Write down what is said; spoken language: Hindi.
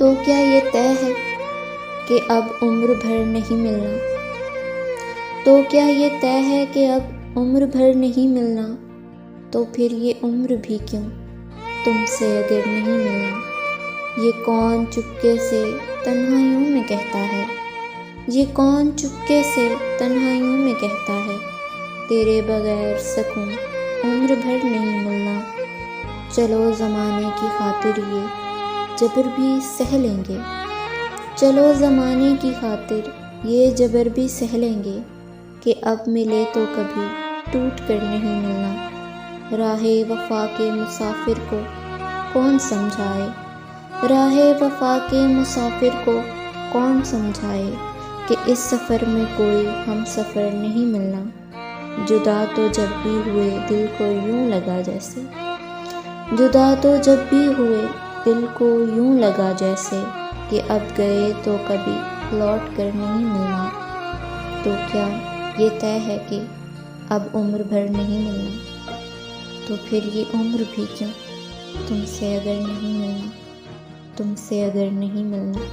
तो क्या ये तय है कि अब उम्र भर नहीं मिलना? तो क्या ये तय है कि अब उम्र भर नहीं मिलना? तो फिर ये उम्र भी क्यों तुमसे अगर नहीं मिलना? ये कौन चुपके से तन्हाइयों में कहता है? ये कौन चुपके से तन्हाइयों में कहता है? तेरे बगैर सकूं उम्र भर नहीं मिलना। चलो ज़माने की खातिर ये जबर भी सह लेंगे। चलो ज़माने की खातिर ये जबर भी सह लेंगे कि अब मिले तो कभी टूट कर नहीं मिलना। राहे वफ़ा के मुसाफिर को कौन समझाए? राहे वफ़ा के मुसाफिर को कौन समझाए कि इस सफ़र में कोई हम सफ़र नहीं मिलना। जुदा तो जब भी हुए दिल को यूं लगा जैसे, जुदा तो जब भी हुए दिल को यूं लगा जैसे कि अब गए तो कभी लौट कर नहीं मिलना। तो क्या ये तय है कि अब उम्र भर नहीं मिलना? तो फिर ये उम्र भी क्यों तुमसे अगर नहीं मिलना? तुमसे अगर नहीं मिलना?